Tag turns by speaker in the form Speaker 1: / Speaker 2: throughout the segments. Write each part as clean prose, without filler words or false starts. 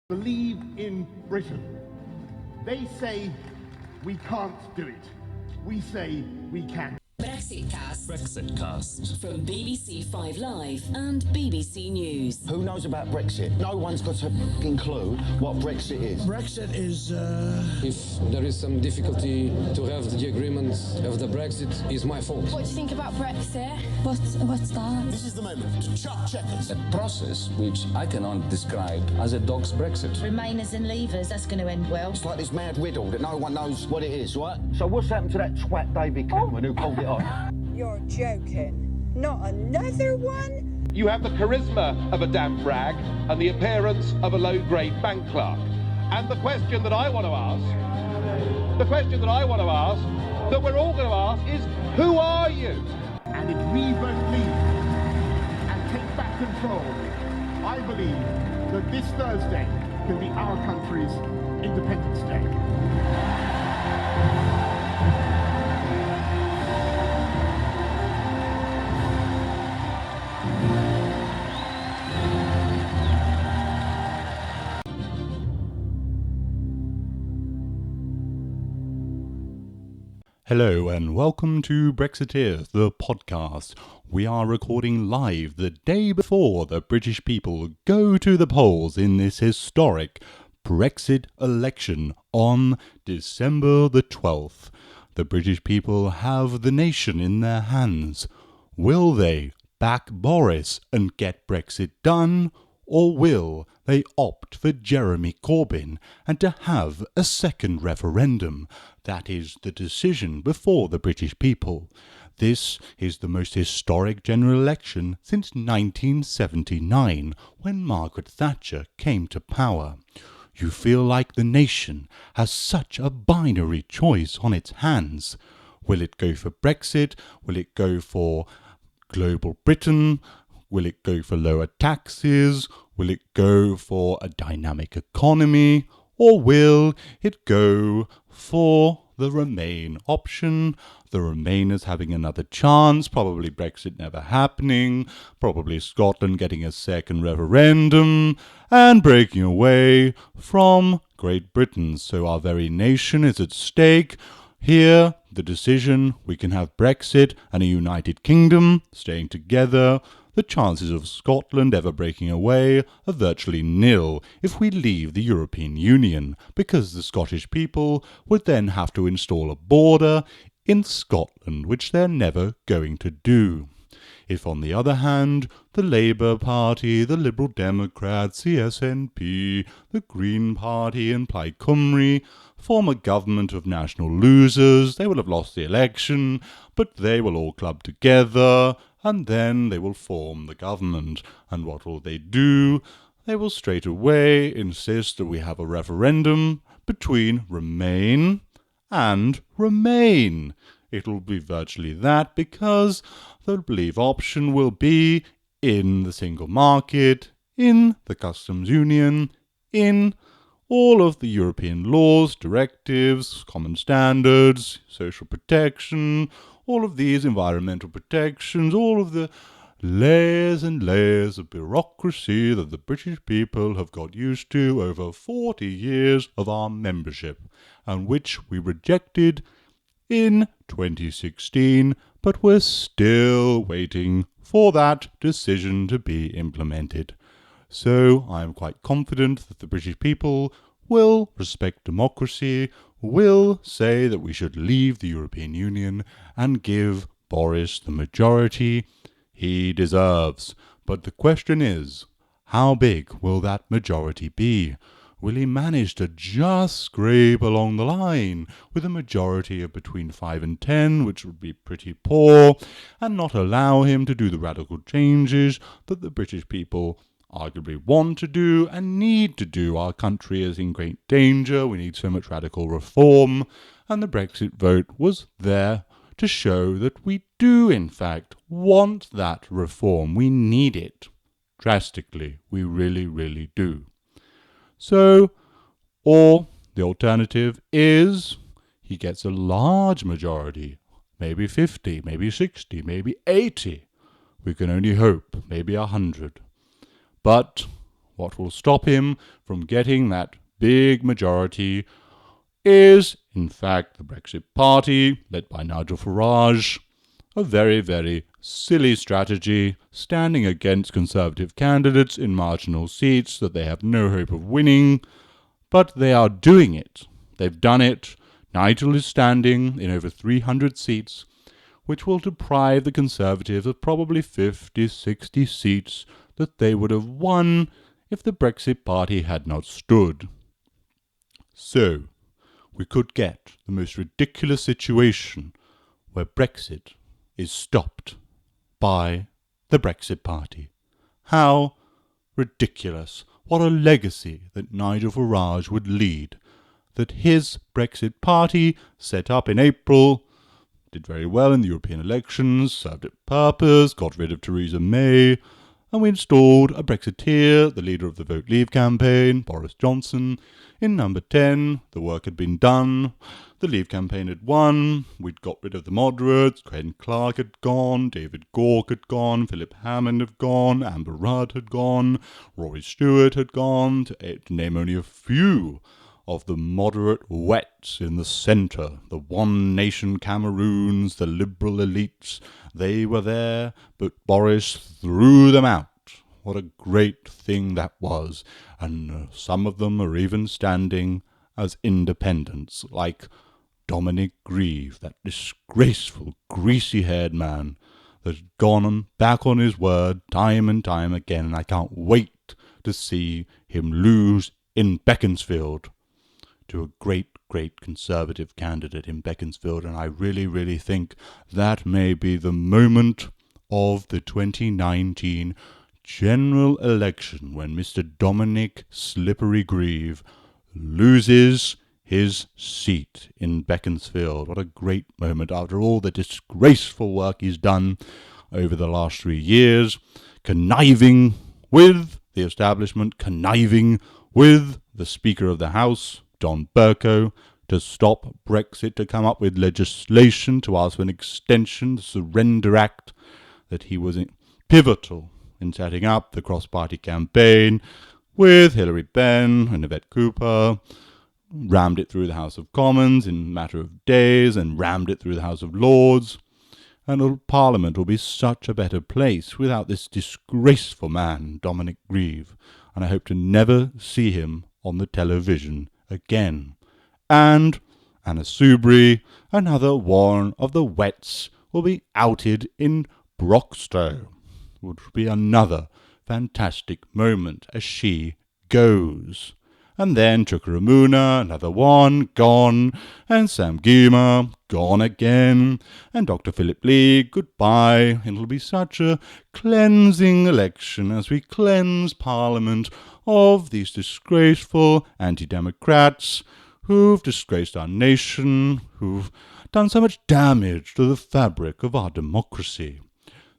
Speaker 1: believe in Britain. They say we can't do it. We say we can.
Speaker 2: Brexitcast from BBC 5 Live and BBC News.
Speaker 3: Who knows about Brexit? No one's got a fucking clue what Brexit is.
Speaker 4: Brexit is...
Speaker 5: If there is some difficulty to have the agreement of the Brexit, is my fault.
Speaker 6: What do you think about Brexit? What's that?
Speaker 3: This is the moment to chuck checkers.
Speaker 7: A process which I can only describe as a dog's Brexit.
Speaker 6: Remainers and leavers, that's going to end well.
Speaker 3: It's like this mad riddle that no one knows what it is, right? So what's happened to that twat David Cameron who pulled it off?
Speaker 8: You're joking. Not another one?
Speaker 9: You have the charisma of a damp rag and the appearance of a low-grade bank clerk. And the question that I want to ask, that we're all going to ask is, who are you?
Speaker 1: And if we both leave and take back control, I believe that this Thursday can be our country's Independence Day.
Speaker 10: Hello and welcome to Brexiteers, the podcast. We are recording live the day before the British people go to the polls in this historic Brexit election on December the 12th. The British people have the nation in their hands. Will they back Boris and get Brexit done? Or will they opt for Jeremy Corbyn and to have a second referendum? That is the decision before the British people. This is the most historic general election since 1979, when Margaret Thatcher came to power. You feel like the nation has such a binary choice on its hands. Will it go for Brexit? Will it go for global Britain? Will it go for lower taxes? Will it go for a dynamic economy? Or will it go for the Remain option? The Remainers having another chance, probably Brexit never happening, probably Scotland getting a second referendum, and breaking away from Great Britain. So our very nation is at stake. Here, the decision, we can have Brexit and a United Kingdom staying together. The chances of Scotland ever breaking away are virtually nil if we leave the European Union, because the Scottish people would then have to install a border in Scotland, which they're never going to do. If, on the other hand, the Labour Party, the Liberal Democrats, the SNP, the Green Party and Plaid Cymru form a government of national losers, they will have lost the election, but they will all club together, and then they will form the government. And what will they do? They will straight away insist that we have a referendum between Remain and Remain. It'll be virtually that, because the Leave option will be in the single market, in the customs union, in all of the European laws, directives, common standards, social protection, all of these environmental protections, all of the layers and layers of bureaucracy that the British people have got used to over 40 years of our membership, and which we rejected in 2016, but we're still waiting for that decision to be implemented. So I am quite confident that the British people will respect democracy, will say that we should leave the European Union and give Boris the majority he deserves. But the question is, how big will that majority be? Will he manage to just scrape along the line with a majority of between 5 and 10, which would be pretty poor, and not allow him to do the radical changes that the British people arguably want to do and need to do? Our country is in great danger. We need so much radical reform. And the Brexit vote was there to show that we do, in fact, want that reform. We need it drastically. We really, really do. So, or the alternative is he gets a large majority, maybe 50, maybe 60, maybe 80. We can only hope, maybe 100. But what will stop him from getting that big majority is, in fact, the Brexit Party, led by Nigel Farage, a very, very silly strategy, standing against Conservative candidates in marginal seats that they have no hope of winning, but they are doing it. They've done it. Nigel is standing in over 300 seats, which will deprive the Conservatives of probably 50, 60 seats that they would have won if the Brexit Party had not stood. So, we could get the most ridiculous situation where Brexit is stopped by the Brexit Party. How ridiculous. What a legacy that Nigel Farage would lead. That his Brexit Party, set up in April, did very well in the European elections, served its purpose, got rid of Theresa May, and we installed a Brexiteer, the leader of the Vote Leave campaign, Boris Johnson, in number 10. The work had been done. The Leave campaign had won. We'd got rid of the moderates. Ken Clarke had gone. David Gauke had gone. Philip Hammond had gone. Amber Rudd had gone. Rory Stewart had gone, to name only a few of the moderate wets in the centre, the One Nation Cameroons, the liberal elites. They were there, but Boris threw them out. What a great thing that was. And some of them are even standing as independents, like Dominic Grieve, that disgraceful, greasy-haired man that's gone back on his word time and time again, and I can't wait to see him lose in Beaconsfield to a great, great Conservative candidate in Beaconsfield, and I really, really think that may be the moment of the 2019 general election when Mr. Dominic Slippery Grieve loses his seat in Beaconsfield. What a great moment after all the disgraceful work he's done over the last 3 years, conniving with the establishment, conniving with the Speaker of the House, Don Bercow, to stop Brexit, to come up with legislation to ask for an extension, the Surrender Act, that he was pivotal in setting up the cross-party campaign with Hilary Benn and Yvette Cooper, rammed it through the House of Commons in a matter of days and rammed it through the House of Lords, and Parliament will be such a better place without this disgraceful man, Dominic Grieve, and I hope to never see him on the television again. And Anna Soubry, another one of the wets, will be outed in Broxtowe, which will be another fantastic moment as she goes. And then Chukwuemeka, another one, gone, and Sam Gyimah, gone again, and Dr. Philip Lee, goodbye. It'll be such a cleansing election as we cleanse Parliament of these disgraceful anti-democrats who've disgraced our nation, who've done so much damage to the fabric of our democracy.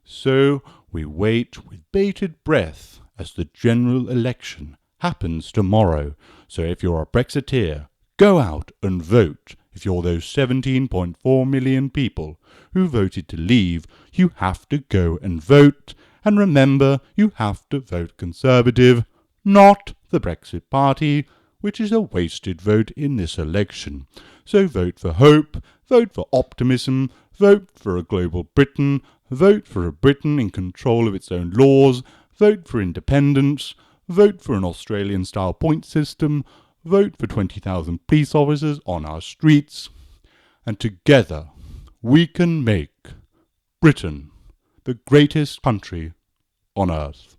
Speaker 10: So we wait with bated breath as the general election happens tomorrow. So if you're a Brexiteer, go out and vote. If you're those 17.4 million people who voted to leave, you have to go and vote. And remember, you have to vote Conservative, not the Brexit Party, which is a wasted vote in this election. So vote for hope, vote for optimism, vote for a global Britain, vote for a Britain in control of its own laws, vote for independence, vote for an Australian-style point system, vote for 20,000 police officers on our streets, and together we can make Britain the greatest country on earth.